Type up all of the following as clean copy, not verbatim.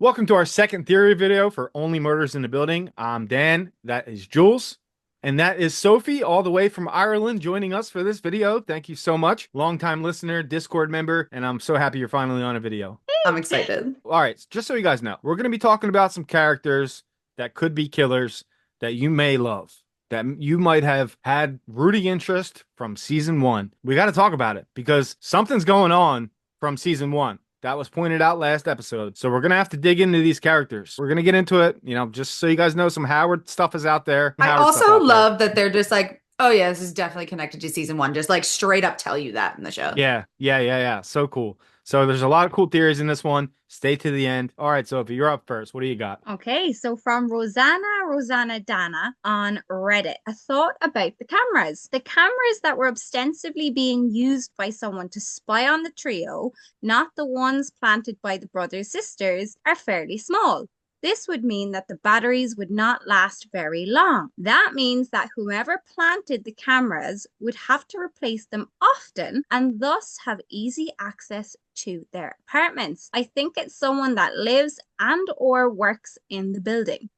Welcome to our second theory video for Only Murders in the Building. I'm Dan, that is Jules, and that is Sophie all the way from Ireland joining us for this video. Thank you so much. Longtime listener, Discord member, and I'm so happy you're finally on a video. I'm excited. All right, just so you guys know, we're going to be talking about some characters that could be killers that you may love, that you might have had rooting interest from season one. We got to talk about it because something's going on from season one. That was pointed out last episode. So we're going to have to dig into these characters. We're going to get into it, just so you guys know, some Howard stuff is out there. I Howard stuff also out there. love that they're just like, oh yeah, this is definitely connected to season one. Just like straight up tell you that in the show. Yeah. So cool. So there's a lot of cool theories in this one. Stay to the end. All right, Sophie, you're up first. What do you got? Okay, so from Rosanna Dana on Reddit, a thought about the cameras. The cameras that were ostensibly being used by someone to spy on the trio, not the ones planted by the brothers sisters, are fairly small. This would mean that the batteries would not last very long. That means that whoever planted the cameras would have to replace them often and thus have easy access to their apartments. I think it's someone that lives and or works in the building.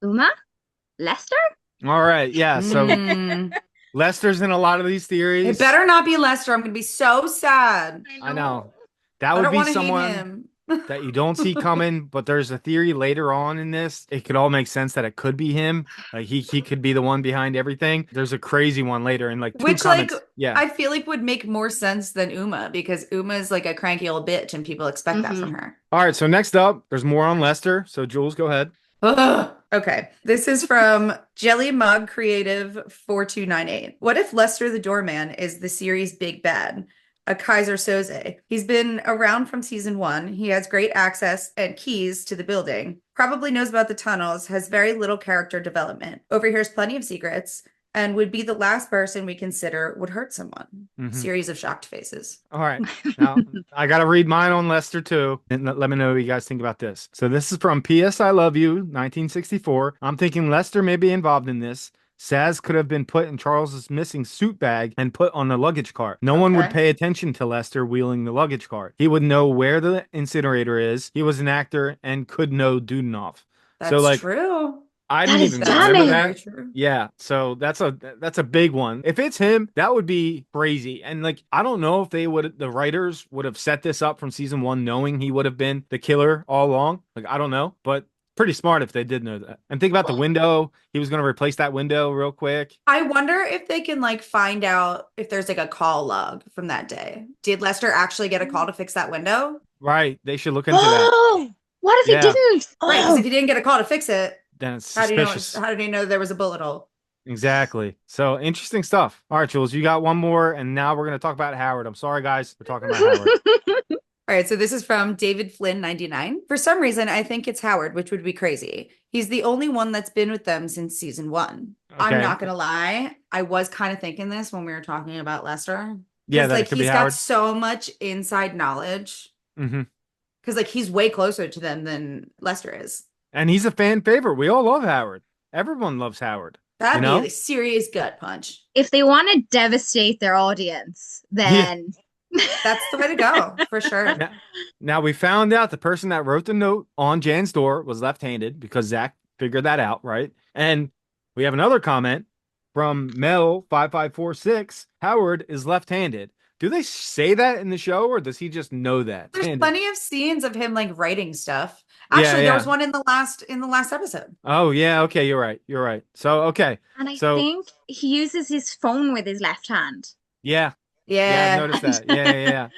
Uma? Lester? All right, yeah. So Mm. Lester's in a lot of these theories. It better not be Lester. I'm gonna be so sad. I know. That I would don't be want to hate someone him. that you don't see coming, but there's a theory later on in this. It could all make sense that it could be him. Like he could be the one behind everything. There's a crazy one later in like two Which comments. like Yeah. I feel like would make more sense than Uma because Uma is like a cranky old bitch and people expect that from her. All right, so next up, there's more on Lester. So Jules, go ahead. Ugh. Okay. This is from Jelly Mug Creative 4298. What if Lester the Doorman is the series' big bad? A Kaiser Soze. He's been around from season one. He has great access and keys to the building. Probably knows about the tunnels, has very little character development, overhears plenty of secrets, and would be the last person we consider would hurt someone. Series of shocked faces. All right. Now, I got to read mine on Lester too. And let me know what you guys think about this. So this is from P.S. I Love You, 1964. I'm thinking Lester may be involved in this. Saz could have been put in Charles's missing suit bag and put on the luggage cart. No one would pay attention to Lester wheeling the luggage cart. He would know where the incinerator is. He was an actor and could know Dudenoff. That's true. I That didn't is even stunning. remember that. Yeah, so that's a big one. If it's him, that would be crazy. And like, I don't know if the writers would have set this up from season one, knowing he would have been the killer all along. Like, I don't know, but pretty smart if they did know that. And think about the window. He was going to replace that window real quick. I wonder if they can like find out if there's like a call log from that day. Did Lester actually get a call to fix that window? Right. They should look into that. Oh, what if Yeah. he didn't? Right, because if he didn't get a call to fix it, Then it's how suspicious. did he know there was a bullet hole? Exactly. So interesting stuff. All right, Jules, you got one more, and now we're going to talk about Howard. I'm sorry, guys. We're talking about Howard. All right, so this is from David Flynn 99. For some reason, I think it's Howard, which would be crazy. He's the only one that's been with them since season one. Okay. I'm not gonna lie, I was kind of thinking this when we were talking about Lester. Yeah, that like it could he's be got Howard. so much inside knowledge. Mm-hmm. Because like he's way closer to them than Lester is. And he's a fan favorite. We all love Howard. Everyone loves Howard. That'd You know? be a serious gut punch. If they want to devastate their audience, then That's the way to go, for sure. Now we found out the person that wrote the note on Jan's door was left-handed because Zach figured that out, right? And we have another comment from Mel5546. Howard is left-handed. Do they say that in the show, or does he just know that? There's Handed. plenty of scenes of him like writing stuff. Actually, there was one in the last episode. Oh yeah, okay, you're right. So okay. and I So- think he uses his phone with his left hand. Yeah, I noticed that. Yeah.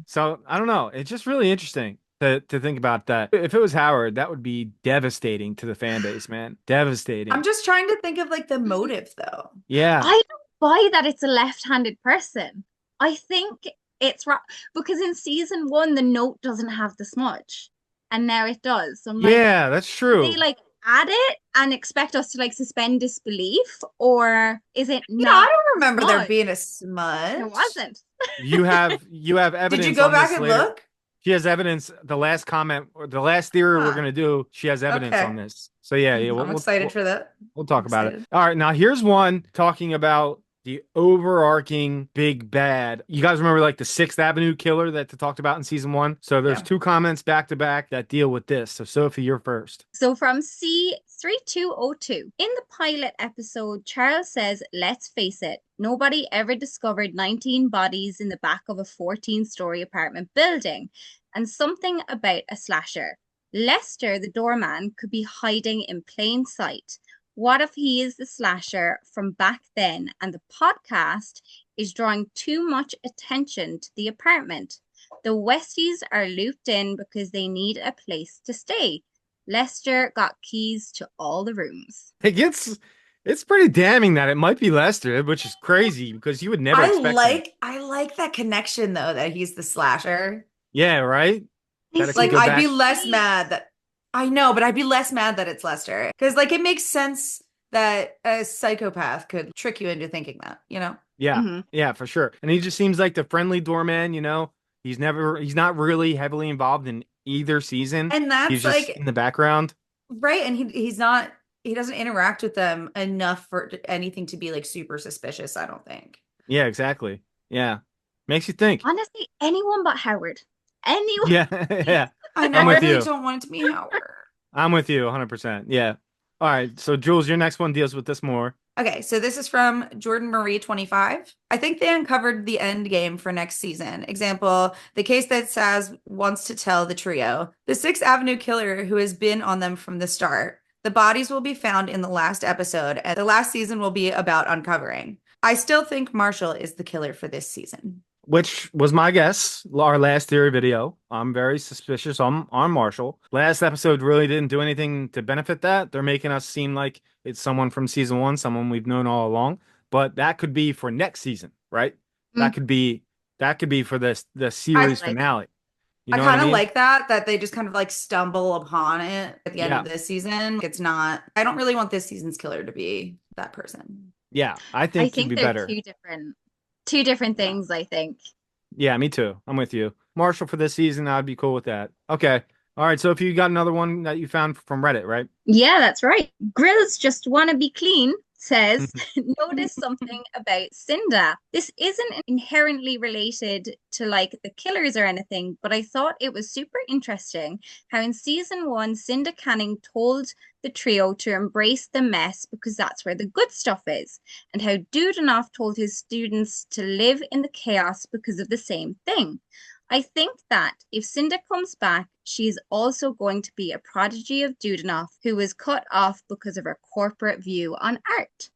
So I don't know. It's just really interesting to think about that. If it was Howard, that would be devastating to the fan base, man. Devastating. I'm just trying to think of like the motive though. Yeah. I don't buy that it's a left-handed person. I think it's right because in season one the note doesn't have the smudge, and now it does. So I'm like, Yeah, that's true. they like add it and expect us to like suspend disbelief, or is it You know, not? I don't remember there smudge? being a smudge. It wasn't. You have evidence. Did you go on back this and later. look? She has evidence. The last comment or the last theory we're Huh. gonna do, she has evidence Okay. on this. So yeah, I'm excited for that. we'll talk about it. excited. All right, now here's one talking about the overarching big bad. You guys remember like the Sixth Avenue killer that they talked about in season 1? So there's Yeah. 2 comments back to back that deal with this. So Sophie, you're first. So from C3202, in the pilot episode, Charles says, let's face it, nobody ever discovered 19 bodies in the back of a 14-story apartment building, and something about a slasher. Lester, the doorman, could be hiding in plain sight. What if he is the slasher from back then and the podcast is drawing too much attention to the apartment? The Westies are looped in because they need a place to stay. Lester got keys to all the rooms. It's pretty damning that it might be Lester, which is crazy because you would never expect him. I like that connection though, that he's the slasher. Yeah, right? That it Like could go I'd be back. less mad that I know, but I'd be less mad that it's Lester. Because like it makes sense that a psychopath could trick you into thinking that, you know? Yeah. Mhm. Yeah, for sure. And he just seems like the friendly doorman, you know? He's not really heavily involved in either season. And He's that's just like in the background. right, and he doesn't interact with them enough for anything to be like super suspicious, I don't think. Yeah, exactly. Yeah. Makes you think. Honestly, anyone but Howard. Anyone. Yeah. Yeah. I know, I'm I with really you. don't want it to be Howard. I'm with you 100%. Yeah. All right. So, Jules, your next one deals with this more. Okay, so this is from Jordan Marie 25. I think they uncovered the end game for next season. Example, the case that Saz wants to tell the trio. The Sixth Avenue killer who has been on them from the start. The bodies will be found in the last episode, and the last season will be about uncovering. I still think Marshall is the killer for this season. Which was my guess, our last theory video. I'm very suspicious on Marshall. Last episode really didn't do anything to benefit that. They're making us seem like it's someone from season 1, someone we've known all along. But that could be for next season, right? That could be for the series finale. You I know what kind I of mean? like that they just kind of like stumble upon it at the end Yeah. of this season. It's not, I don't really want this season's killer to be that person. Yeah, I I think it'd think be they're better. two different things, I think. Yeah, me too. I'm with you. Marshall for this season, I'd be cool with that. Okay. All right. So if you got another one that you found from Reddit, right? Yeah, that's right. Grills just want to be clean says, notice something about Cinda. This isn't inherently related to like the killers or anything, but I thought it was super interesting how in season 1, Cinda Canning told the trio to embrace the mess because that's where the good stuff is, and how Dudenoff told his students to live in the chaos because of the same thing. I think that if Cinda comes back, she is also going to be a prodigy of Dudenoff, who was cut off because of her corporate view on art.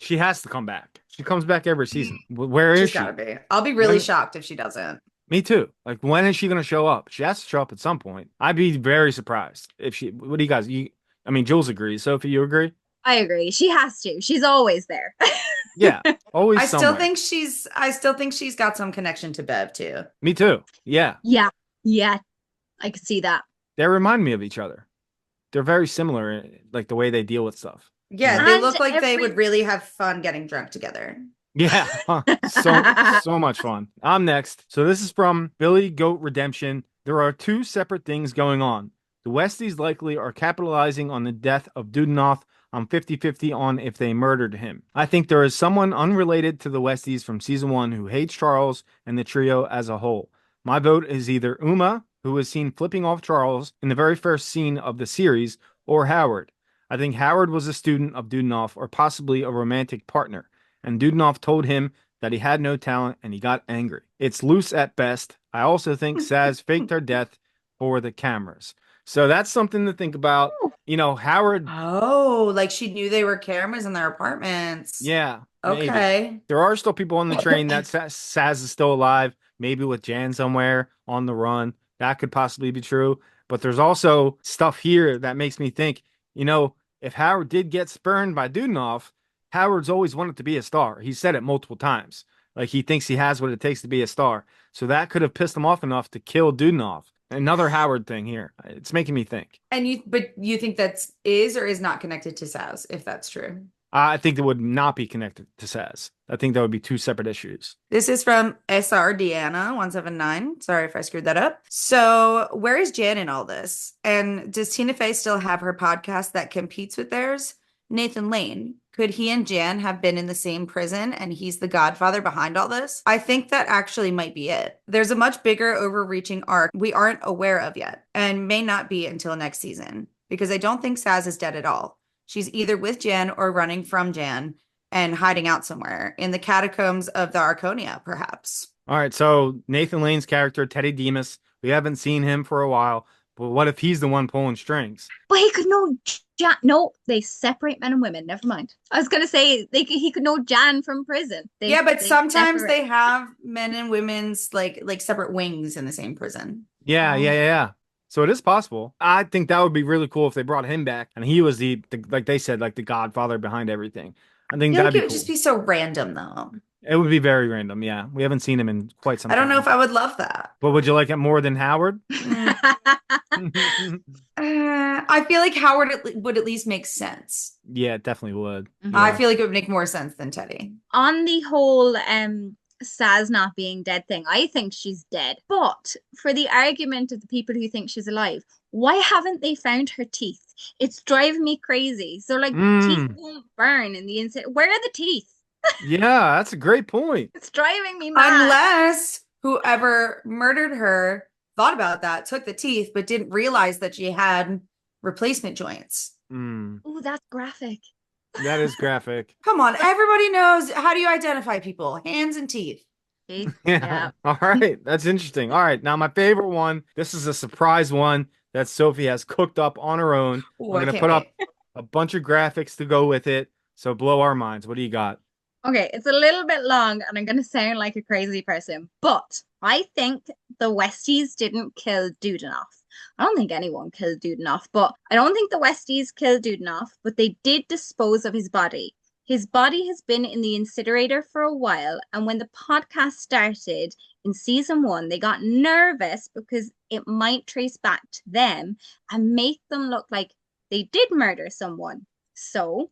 She has to come back. She comes back every season. Where is She's she? gotta be. I'll be really shocked if she doesn't. Me too. Like, when is she going to show up? She has to show up at some point. I'd be very surprised if she. What do you guys? I mean, Jules agrees. Sophie, you agree? I agree. She has to. She's always there. Yeah, always. I somewhere. still think she's got some connection to Bev too. Me too. Yeah. Yeah. I could see that. They remind me of each other. They're very similar, like the way they deal with stuff. Yeah, they And look like they would really have fun getting drunk together. Yeah, so much fun. I'm next. So this is from Billy Goat Redemption. There are 2 separate things going on. The Westies likely are capitalizing on the death of Dudenoff. I'm 50-50 on if they murdered him. I think there is someone unrelated to the Westies from season 1 who hates Charles and the trio as a whole. My vote is either Uma, who was seen flipping off Charles in the very first scene of the series, or Howard. I think Howard was a student of Dudenoff or possibly a romantic partner, and Dudenoff told him that he had no talent and he got angry. It's loose at best. I also think Saz faked her death for the cameras. So that's something to think about. You know, Howard. Oh, like she knew they were cameras in their apartments. Yeah. Maybe. Okay. There are still people on the train that Saz is still alive, maybe with Jan somewhere on the run. That could possibly be true. But there's also stuff here that makes me think, you know, if Howard did get spurned by Dudenoff, Howard's always wanted to be a star. He said it multiple times. Like, he thinks he has what it takes to be a star. So that could have pissed him off enough to kill Dudenoff. Another Howard thing here. It's making me think. And you think that's is or is not connected to Saz, if that's true? I think that would not be connected to Saz. I think that would be 2 separate issues. This is from SR Deanna 179. Sorry if I screwed that up. So where is Jan in all this? And does Tina Fey still have her podcast that competes with theirs? Nathan Lane. Could he and Jan have been in the same prison and he's the godfather behind all this? I think that actually might be it. There's a much bigger overreaching arc we aren't aware of yet and may not be until next season because I don't think Saz is dead at all. She's either with Jan or running from Jan and hiding out somewhere in the catacombs of the Arconia, perhaps. All right, so Nathan Lane's character, Teddy Demas, we haven't seen him for a while, but what if he's the one pulling strings? But he could know Jan. No, they separate men and women. Never mind. I was gonna say he could know Jan from prison. Yeah, but sometimes separate. they have men and women's like separate wings in the same prison. Yeah. So it is possible. I think that would be really cool if they brought him back and he was the like they said, like the godfather behind everything. I think I feel that'd like be it would cool. just be so random though. It would be very random. Yeah, we haven't seen him in quite some I time. don't know if I would love that. But would you like it more than Howard? I feel like Howard would at least make sense. Yeah, it definitely would. Mhm. I Yeah. feel like it would make more sense than Teddy. On the whole Saz not being dead thing, I think she's dead. But for the argument of the people who think she's alive, why haven't they found her teeth? It's driving me crazy. So like teeth won't burn in the inside. Where are the teeth? Yeah, that's a great point. It's driving me mad. Unless whoever murdered her thought about that, took the teeth, but didn't realize that she had replacement joints. Oh, that's graphic. That is graphic. Come on, everybody knows how do you identify people? Hands and teeth. Teeth? Yeah. All right. That's interesting. All right. Now, my favorite one. This is a surprise one that Sophie has cooked up on her own. Ooh, I'm I going to can't put up wait. a bunch of graphics to go with it. So blow our minds. What do you got? Okay, it's a little bit long and I'm going to sound like a crazy person, but I think the Westies didn't kill Dudenoff. I don't think anyone killed Dudenoff, but I don't think the Westies killed Dudenoff, but they did dispose of his body. His body has been in the incinerator for a while, and when the podcast started in season 1, they got nervous because it might trace back to them and make them look like they did murder someone. So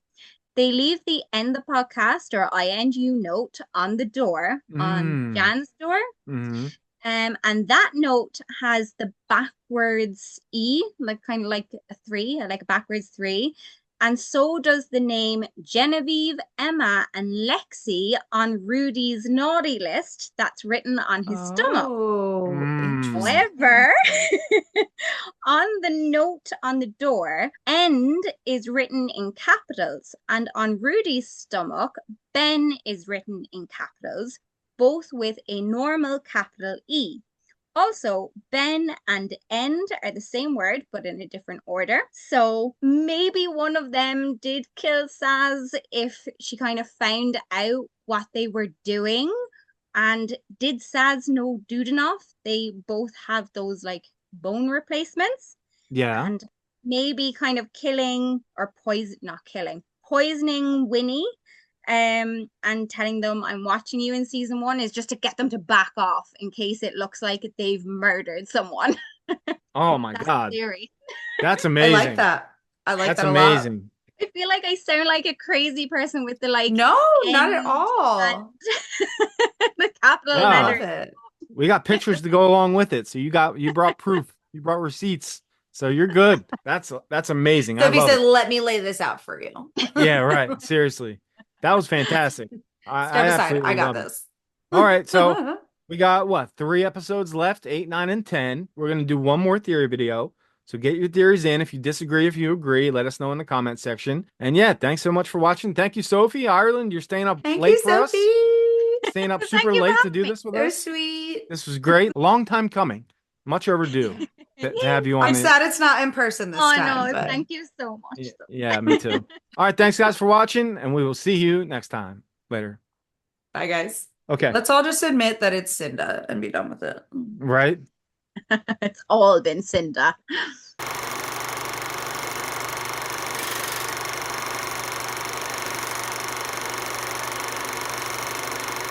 they leave the end the podcast or INU note on the door, on Jan's door. And that note has the backwards E, like kind of like a 3, like a backwards 3. And so does the name Genevieve, Emma, and Lexi on Rudy's naughty list that's written on his stomach. Oh, interesting. However, on the note on the door, end is written in capitals, and on Rudy's stomach, Ben is written in capitals, both with a normal capital E. Also, Ben and end are the same word, but in a different order. So maybe one of them did kill Saz if she kind of found out what they were doing. And did Saz know Dudenoff? They both have those like bone replacements. Yeah. And maybe kind of killing or poisoning Winnie. And telling them I'm watching you in season 1 is just to get them to back off in case it looks like they've murdered someone. Oh my That's God. theory. That's amazing. I like that. I like That's that a lot. amazing. I feel like I sound like a crazy person with the like No, not at and all. the capital Yeah. I love letters. it. We got pictures to go along with it. So you brought proof. You brought receipts. So you're good. That's amazing. Sophie I love said, it. "Let me lay this out for you." Yeah, right. Seriously. That was fantastic. I Step aside. absolutely I got love it. this. All right, so we got what, 3 episodes left, 8, 9, and 10. We're gonna do one more theory video. So get your theories in. If you disagree, if you agree, let us know in the comment section. And yeah, thanks so much for watching. Thank you, Sophie. Ireland, you're staying up Thank late you, for us. Sophie. Staying up Thank super you for late to having do me. this with So us. sweet. This was great. Long time coming. Much overdue to have you on I'm it. sad it's not in person this Oh time. no, but thank you so much. Yeah, me too. All right, thanks guys for watching, and we will see you next time. Later. bye, guys. Okay. Let's all just admit that it's Cinda and be done with it. Right? It's all been Cinda.